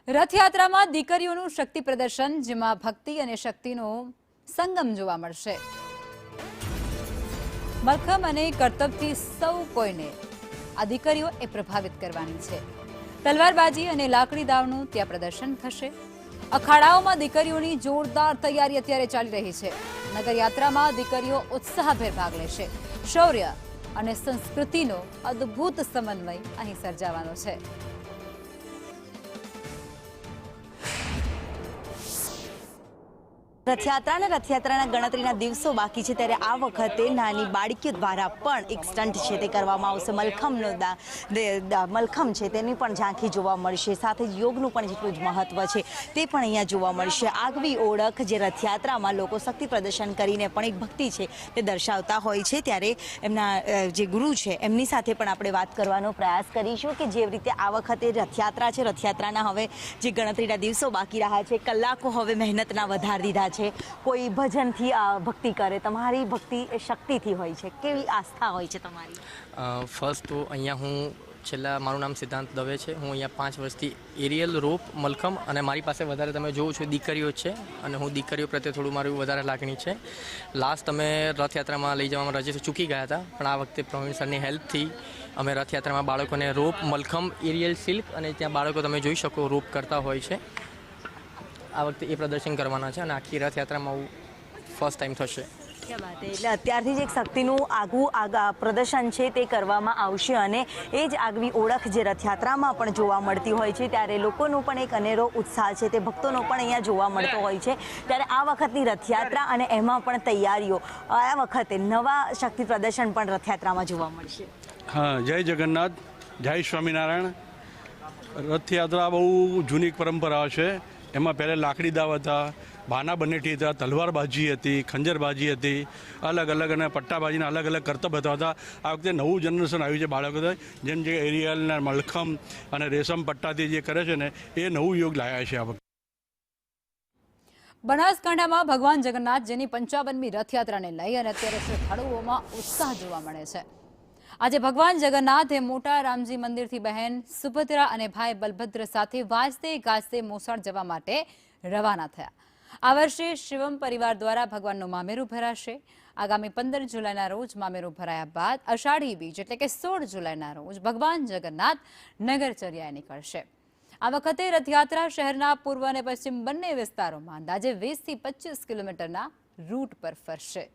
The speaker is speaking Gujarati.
રથયાત્રામાં દીકરીઓનું શક્તિ પ્રદર્શન, જેમાં ભક્તિ અને શક્તિનો સંગમ જોવા મળશે। મલખમ અને કરતબથી સૌ કોઈને આ દીકરીઓ પ્રભાવિત કરવાની છે। તલવારબાજી અને લાકડી દાવનું ત્યાં પ્રદર્શન થશે। અખાડાઓમાં દીકરીઓની જોરદાર તૈયારી અત્યારે ચાલી રહી છે। નગરયાત્રામાં દીકરીઓ ઉત્સાહભેર ભાગ લેશે। શૌર્ય અને સંસ્કૃતિનો અદ્ભુત સમન્વય અહીં સર્જાવાનો છે। રથયાત્રાના ગણતરીના દિવસો બાકી છે ત્યારે આ વખતે નાની બાળકીઓ દ્વારા પણ એક સ્ટન્ટ છે તે કરવામાં આવશે। મલખમ છે તેની પણ ઝાંખી જોવા મળશે, સાથે જ યોગનું પણ જેટલું જ મહત્વ છે તે પણ અહીંયા જોવા મળશે। આગવી ઓળખ જે રથયાત્રામાં લોકો શક્તિ પ્રદર્શન કરીને પણ એક ભક્તિ છે તે દર્શાવતા હોય છે। ત્યારે એમના જે ગુરુ છે એમની સાથે પણ આપણે વાત કરવાનો પ્રયાસ કરીશું કે જે રીતે આ વખતે રથયાત્રા છે, રથયાત્રાના હવે જે ગણતરીના દિવસો બાકી રહ્યા છે, કલાકો હવે મહેનતના વધારી દીધા છે। કોઈ ભજનથી ભક્તિ કરે, તમારી ભક્તિ શક્તિથી હોય છે, કેવી આસ્થા હોય છે તમારી? ફર્સ્ટ તો અહીંયા હું મારું નામ સિદ્ધાંત દવે છે। હું અહીંયા 5 વર્ષથી એરિયલ, રોપ, મલખમ અને મારી પાસે વધારે તમે જોવો છો દીકરીઓ છે અને હું દીકરીઓ પ્રત્યે થોડું મારું વધારે લાગણી છે। લાસ્ટ અમે રથયાત્રામાં લઈ જવામાં રજેથી ચૂકી ગયા હતા, પણ આ વખતે પ્રવીણ સરની હેલ્પથી અમે રથયાત્રામાં બાળકોને રોપ, મલખમ, એરિયલ, સિલ્ક અને ત્યાં બાળકો તમે જોઈ શકો રોપ કરતા હોય છે। આ વખતે એ પ્રદર્શન કરવાના છે અને આખી રથયાત્રામાં ફર્સ્ટ ટાઈમ થશે। એટલે અત્યારથી જ એક શક્તિનું આગવું પ્રદર્શન છે તે કરવામાં આવશે અને એ જ આગવી ઓળખ જે રથયાત્રામાં પણ જોવા મળતી હોય છે। ત્યારે લોકોનો પણ એક અનેરો ઉત્સાહ છે તે ભક્તોનો પણ અહીંયા જોવા મળતો હોય છે। ત્યારે આ વખતની રથયાત્રા અને એમાં પણ તૈયારીઓ, આ વખતે નવા શક્તિ પ્રદર્શન પણ રથયાત્રામાં જોવા મળશે। હા, જય જગન્નાથ, જય સ્વામિનારાયણ। રથયાત્રા બહુ જૂની પરંપરા છે। એમાં પહેલાં લાકડી દાવ હતા, બાના બનેટી હતા, તલવારબાજી હતી, ખંજરબાજી હતી, અલગ અલગ અને પટ્ટાબાજીના અલગ અલગ કરતબ હતા। આ વખતે નવું જનરેશન આવ્યું છે બાળકો, જેમ જે એરિયલ ને મલખમ અને રેશમ પટ્ટાથી જે કરે છે ને એ નવું યુગ લાવ્યા છે આ વખતે। બનાસકાંઠામાં ભગવાન જગન્નાથજીની 55મી રથયાત્રાને લઈ અને અત્યારે શ્રદ્ધાળુઓમાં ઉત્સાહ જોવા મળે છે। આજે ભગવાન જગન્નાથે મોટા રામજી મંદિરથી બહેન સુભદ્રા અને ભાઈ બલભદ્ર સાથે વાજતે ગાજતે મોસાળ જવા માટે રવાના થયા। આ વર્ષે શિવમ પરિવાર દ્વારા ભગવાનનું મામેરું ભરાશે। આગામી 15 જુલાઈના રોજ મામેરું ભરાયા બાદ અષાઢી બીજ એટલે કે 16 જુલાઈના રોજ ભગવાન જગન્નાથ નગરચર્યાએ નીકળશે। આ વખતે રથયાત્રા શહેરના પૂર્વ અને પશ્ચિમ બંને વિસ્તારોમાં અંદાજે 20 થી 25 કિલોમીટરના રૂટ પર ફરશે।